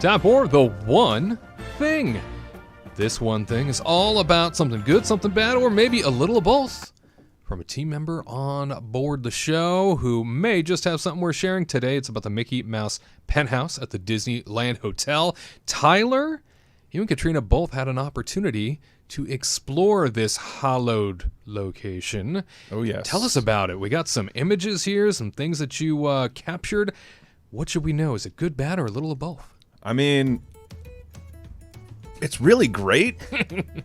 Time for the one thing. This one thing is all about something good, something bad, or maybe a little of both. From a team member on board the show who may just have something worth sharing. Today, it's about the Mickey Mouse Penthouse at the Disneyland Hotel. Tyler, you and Katrina both had an opportunity to explore this hallowed location. Oh, yes. Tell us about it. We got some images here, some things that you captured. What should we know? Is it good, bad, or a little of both? I mean, it's really great.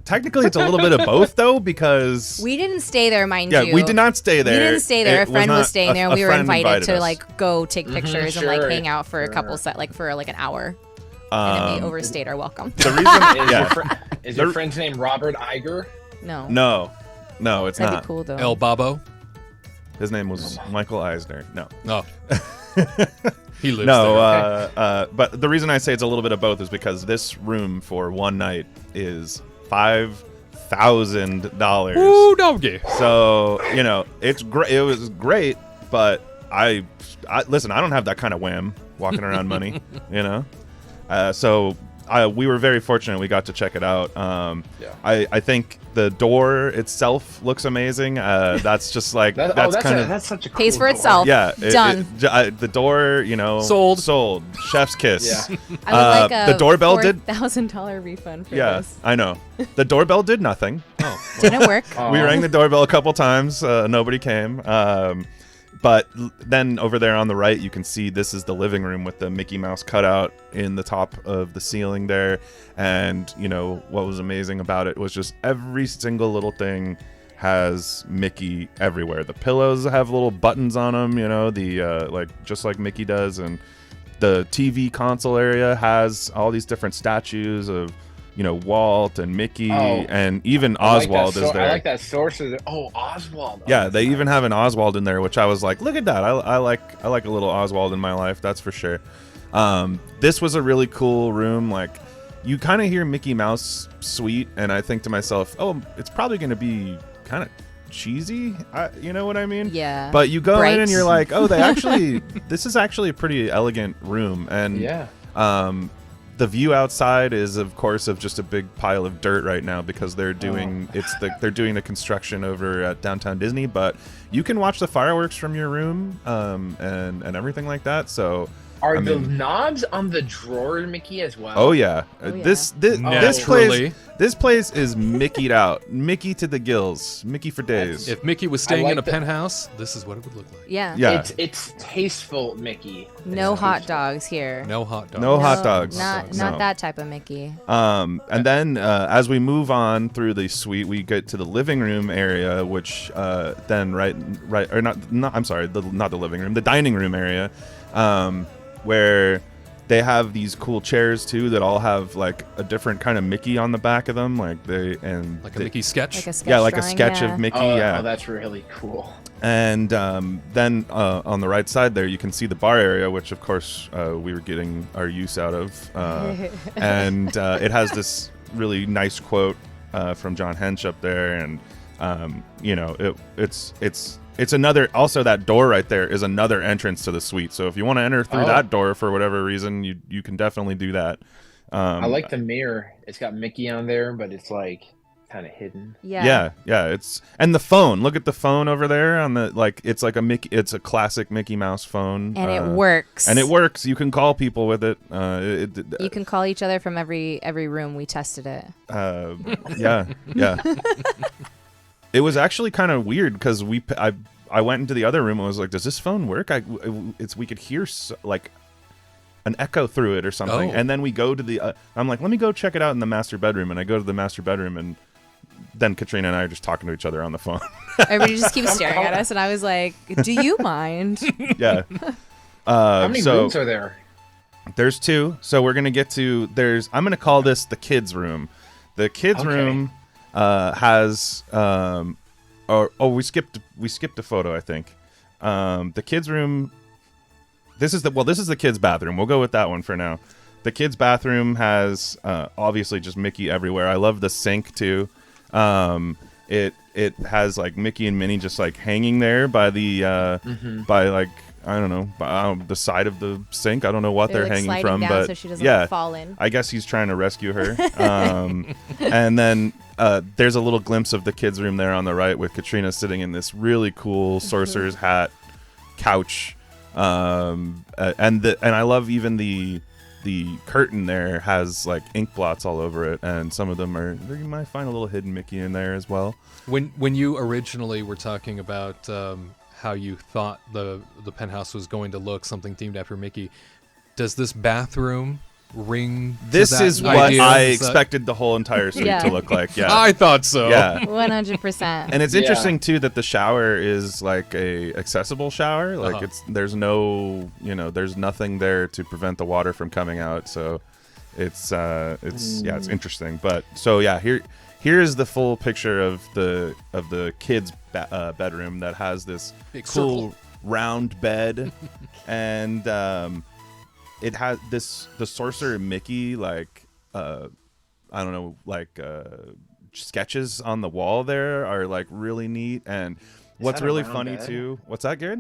Technically, it's a little bit of both, though, because... We didn't stay there, mind you. Yeah, we did not stay there. We didn't stay there. A friend was staying there, and we were invited to, us. like, go take pictures and, like, hang out for a couple for, like, an hour. And then we overstayed our welcome. The reason... Is your friend's name Robert Iger? No. No, it's That'd not. be cool, though. El Babo? His name was Michael Eisner. No. Oh. He lives there. But the reason I say it's a little bit of both is because this room for one night is $5,000. Ooh, doggy. So, you know, it's great. It was great, but I listen, I don't have that kind of wham walking around money, you know? So we were very fortunate we got to check it out. I think the door itself looks amazing. That's just like that's such a cool pays for door. itself. Yeah, Done. The door, you know, sold. Chef's kiss. Yeah. I would like a the doorbell did $4,000 refund for Yeah, this. I know. The doorbell did nothing. Didn't work. We rang the doorbell a couple times. Nobody came. But then over there on the right, you can see this is the living room with the Mickey Mouse cutout in the top of the ceiling there. And, you know, what was amazing about it was just every single little thing has Mickey everywhere. The pillows have little buttons on them, you know, just like Mickey does. And the TV console area has all these different statues of, you know, Walt and Mickey, and even Oswald is there. I like that source of Oswald. Yeah, they even have an Oswald in there, which I was like, look at that. I like a little Oswald in my life, that's for sure. This was a really cool room. Like, you kind of hear Mickey Mouse Suite, and I think to myself, oh, it's probably going to be kind of cheesy. You know what I mean? Yeah. But you go in and you're like, oh, this is actually a pretty elegant room. And yeah. The view outside is, of course, of just a big pile of dirt right now because they're doing they're doing the construction over at Downtown Disney. But you can watch the fireworks from your room and everything like that. So are the knobs on the drawer Mickey as well? Oh yeah, this place is Mickey'd out, Mickey to the gills, Mickey for days. If Mickey was staying in a penthouse, this is what it would look like. Yeah. It's tasteful Mickey. No hot dogs here. No hot dogs. No hot dogs. Not that type of Mickey. And then as we move on through the suite, we get to the living room area, which then not the living room, the dining room area, where they have these cool chairs too that all have like a different kind of Mickey on the back of them, a Mickey sketch. Like a sketch like a drawing, sketch of Mickey. Oh, that's really cool. And then on the right side there, you can see the bar area, which of course we were getting our use out of, and it has this really nice quote from John Hench up there, and you know, it's another. Also, that door right there is another entrance to the suite. So if you want to enter through that door for whatever reason, you can definitely do that. I like the mirror. It's got Mickey on there, but it's like kind of hidden. Yeah. It's and the phone. Look at the phone over there on the it's like a Mickey. It's a classic Mickey Mouse phone, and it works. And it works. You can call people with it. You can call each other from every room. We tested it. Yeah. It was actually kind of weird because I went into the other room and was like, does this phone work? We could hear like an echo through it or something. And then we go to I'm like, let me go check it out in the master bedroom. And I go to the master bedroom, and then Katrina and I are just talking to each other on the phone. Everybody just keeps staring at us. And I was like, do you mind? Yeah. How many rooms are there? There's 2. So we're going to get to, I'm going to call this the kids room. The kids room has we skipped a photo, I think. The kids room, this is the kids bathroom. We'll go with that one for now. The kids bathroom has obviously just Mickey everywhere. I love the sink too. It has like Mickey and Minnie just like hanging there by the by like I don't know, the side of the sink. I don't know what they're like hanging sliding from, down but so she doesn't yeah, fall in. I guess he's trying to rescue her. And then there's a little glimpse of the kids' room there on the right with Katrina sitting in this really cool sorcerer's hat couch. And I love even the curtain there has like ink blots all over it, and some of them you might find a little hidden Mickey in there as well. When you originally were talking about how you thought the penthouse was going to look, something themed after Mickey, does this bathroom ring to This that is what idea? I Is that- expected the whole entire suite Yeah. to look like. Yeah. I thought so. Yeah. 100%. And it's Yeah. interesting too that the shower is like a accessible shower. Like there's no, there's nothing there to prevent the water from coming out. So it's interesting. But so yeah, here is the full picture of the kids' bedroom that has this Big cool circle. round bed, and it has the sorcerer Mickey I don't know, sketches on the wall there are like really neat. And what's that a really round funny bed? too, what's that, Garrett?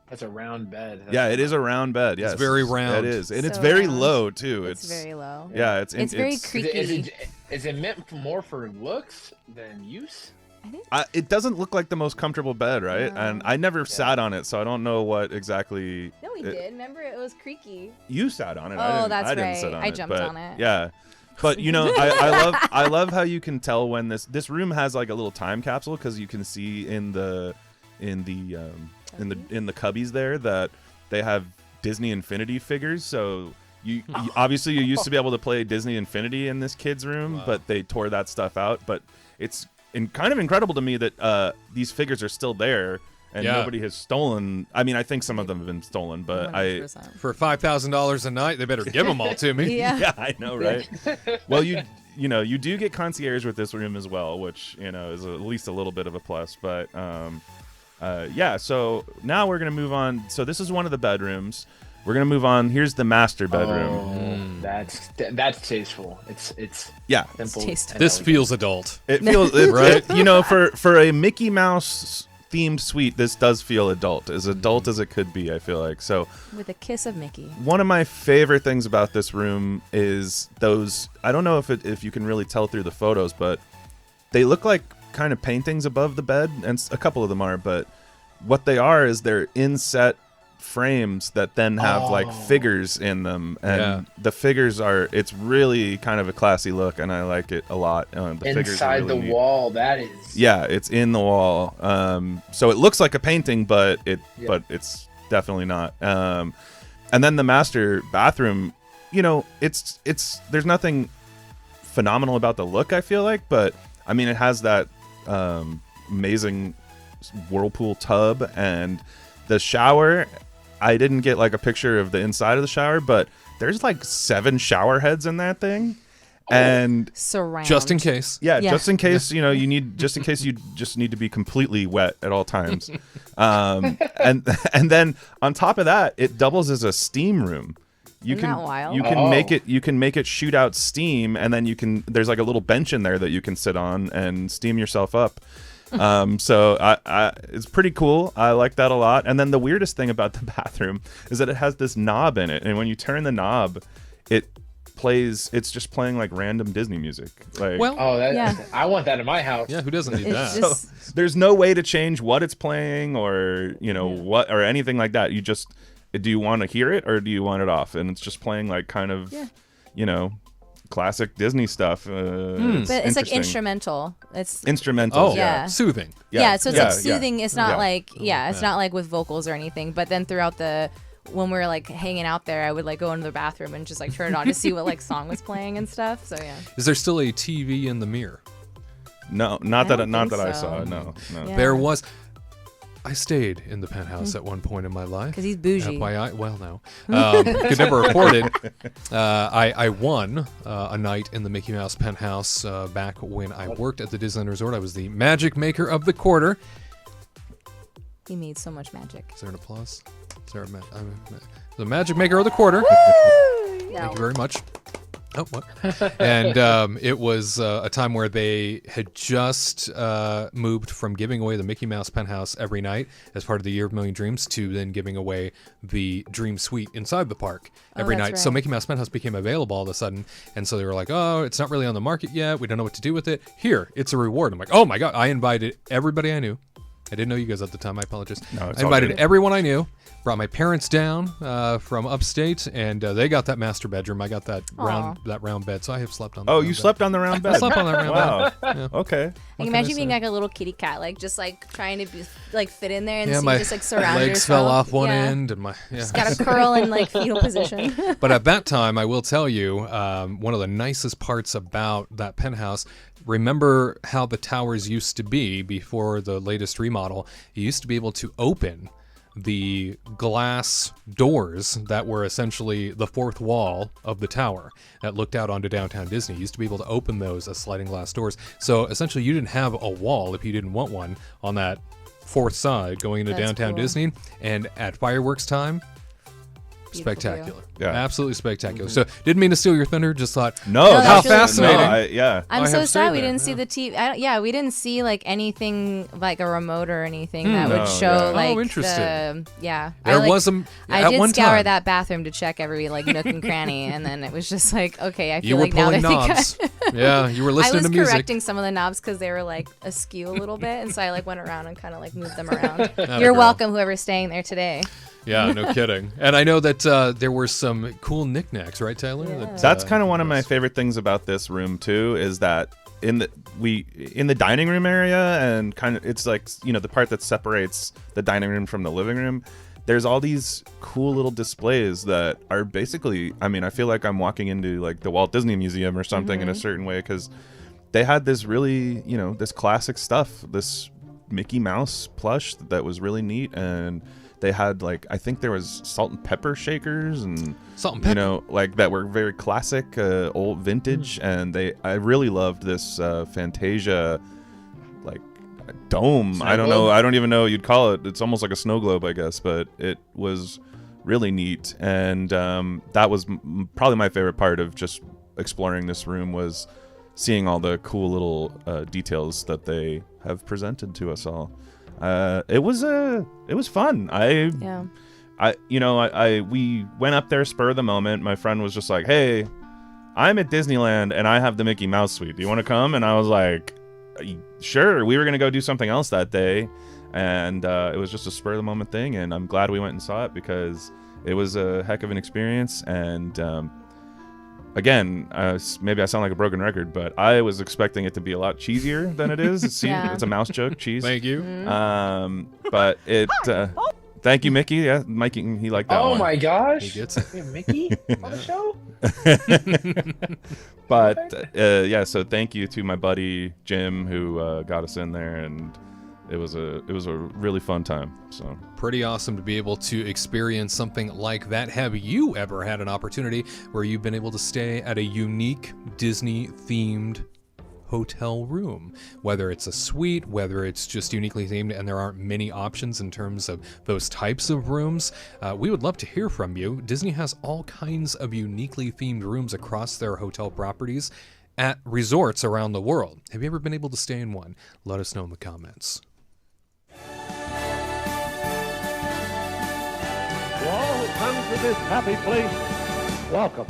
That's a round bed. Yeah, it is a round bed. Yes, very round. It is, and it's So very round. low too. It's very low. Yeah, it's very creepy. Is it meant more for looks than use? I think It doesn't look like the most comfortable bed, right? No. And I never sat on it, so I don't know what exactly. No, we did. Remember, it was creaky. You sat on it. Oh, that's I didn't right. sit on I it, jumped but on it. Yeah, but I love how you can tell when this room has like a little time capsule, because you can see in the cubbies there that they have Disney Infinity figures. So you obviously you used to be able to play Disney Infinity in this kid's room, but they tore that stuff out. But it's kind of incredible to me that these figures are still there and nobody has stolen. I mean, I think some of them have been stolen, but 100%. For $5,000 a night, they better give them all to me. Yeah. yeah, I know, right? Well, you do get concierge with this room as well, which is at least a little bit of a plus. But so now we're gonna move on. So this is one of the bedrooms. We're gonna move on. Here's the master bedroom. That's tasteful. It's Yeah, simple. tasteful. and This elegant. feels adult. it feels Right? for a Mickey Mouse themed suite. This does feel adult as it could be. I feel like so. With a kiss of Mickey. One of my favorite things about this room is those. I don't know if you can really tell through the photos, but they look like kind of paintings above the bed, and a couple of them are. But what they are is they're inset frames that then have like figures in them, and the figures it's really kind of a classy look, and I like it a lot. The figures are Inside really the neat. wall, that is. Yeah, it's in the wall. So it looks like a painting, but it's definitely not. And then the master bathroom, it's there's nothing phenomenal about the look, I feel like, but I mean, it has that amazing whirlpool tub, and the shower. I didn't get like a picture of the inside of the shower, but there's like 7 shower heads in that thing. And Surround. Just in case. yeah, just in case you need to be completely wet at all times. And then on top of that, it doubles as a steam room. Isn't that wild? You can make it shoot out steam, and then there's like a little bench in there that you can sit on and steam yourself up. So it's pretty cool. I like that a lot. And then the weirdest thing about the bathroom is that it has this knob in it, and when you turn the knob, it's just playing like random Disney music. Like, I want that in my house. Yeah, who doesn't need It's that? just so there's no way to change what it's playing or what or anything like that. You just do you want to hear it or do you want it off? And it's just playing like kind of classic Disney stuff. but it's like interesting. instrumental. It's Instrumental. Oh, Yeah. soothing. yeah, so it's like yeah. soothing. It's not Yeah. like it's not like with vocals or anything. But then throughout when we're like hanging out there, I would like go into the bathroom and just like turn it on to see what like song was playing and stuff. So yeah. Is there still a TV in the mirror? No, not that don't I think saw. so. No. Yeah. There was. I stayed in the penthouse at one point in my life. 'Cause he's bougie. FYI, well, no. Could never afford it. I won a night in the Mickey Mouse Penthouse back when I worked at the Disneyland Resort. I was the magic maker of the quarter. He made so much magic. Is there an applause? Is there the magic maker of the quarter? No. Thank you very much. Oh, what? And it was a time where they had just moved from giving away the Mickey Mouse Penthouse every night as part of the Year of Million Dreams to then giving away the Dream Suite inside the park every that's night. So right. Mickey Mouse Penthouse became available all of a sudden. And so they were like, oh, it's not really on the market yet. We don't know what to do with it. Here, it's a reward. I'm like, oh my God. I invited everybody I knew. I didn't know you guys at the time. I apologize. No, it's I all invited good. everyone I knew. Brought my parents down from upstate, and they got that master bedroom. I got that round bed, so I have slept on. Oh, you slept on the round bed. I slept on that round Wow. bed. Yeah. Okay. Like, can I imagine say? being like a little kitty cat, like just like trying to be like fit in there, and Yeah, so my you just like surround legs yourself. fell off one Yeah. end, and my Just got to curl in like fetal position. But at that time, I will tell you, one of the nicest parts about that penthouse. Remember how the towers used to be before the latest remodel? You used to be able to open the glass doors that were essentially the fourth wall of the tower that looked out onto downtown Disney. You used to be able to open those as sliding glass doors. So essentially you didn't have a wall if you didn't want one on that fourth side going into That's downtown cool. Disney. And at fireworks time, Beautiful spectacular. Yeah. Absolutely spectacular. So didn't mean to steal your thunder, just thought, No, No, that's that's really- No, fascinating. yeah. I'm I so have sad stayed we there, didn't see yeah. the TV. We didn't see like anything like a remote or anything that No, would show yeah. like Oh, interesting. yeah. there was a, I at did one scour time, that bathroom to check every like nook and cranny, and then it was just like, okay, I feel you were like now pulling that knobs. Yeah, you were I listening was to music. correcting some of the knobs because they were like askew a little bit, and so I like went around and kind of like moved them around. Atta You're girl. welcome, whoever's staying there today. Yeah, no kidding. And I know that there were some cool knickknacks, right, Tyler? Yeah. That's kind of one of my favorite things about this room too, is that in the dining room area, and kind of it's like, you know, the part that separates the dining room from the living room, there's all these cool little displays that are basically, I mean, I feel like I'm walking into like the Walt Disney Museum or something in a certain way, because they had this really, you know, this classic stuff, this Mickey Mouse plush that was really neat. And they had like, I think there was salt and pepper shakers and Salt and pepper. you know, like that were very classic, old vintage. And I really loved this Fantasia like dome. Snow I don't globe? know, I don't even know what you'd call it. It's almost like a snow globe, I guess, but it was really neat. And that was probably my favorite part of just exploring this room, was seeing all the cool little details that they have presented to us all. It was fun. Yeah. We went up there spur of the moment. My friend was just like, "Hey, I'm at Disneyland and I have the Mickey Mouse suite. Do you want to come?" And I was like, "Sure." We were gonna go do something else that day, and it was just a spur of the moment thing. And I'm glad we went and saw it, because it was a heck of an experience. And again, maybe I sound like a broken record, but I was expecting it to be a lot cheesier than it is. See, Yeah. it's a mouse joke, cheese. Thank you. But it. Thank you, Mickey. Yeah, Mikey, he liked that Oh one. my gosh. He gets it. We have Mickey on the show? But yeah, so thank you to my buddy Jim, who got us in there, and it was a really fun time. So Pretty awesome to be able to experience something like that. Have you ever had an opportunity where you've been able to stay at a unique Disney-themed hotel room? Whether it's a suite, whether it's just uniquely themed, and there aren't many options in terms of those types of rooms, we would love to hear from you. Disney has all kinds of uniquely themed rooms across their hotel properties at resorts around the world. Have you ever been able to stay in one? Let us know in the comments. To all who come to this happy place, welcome.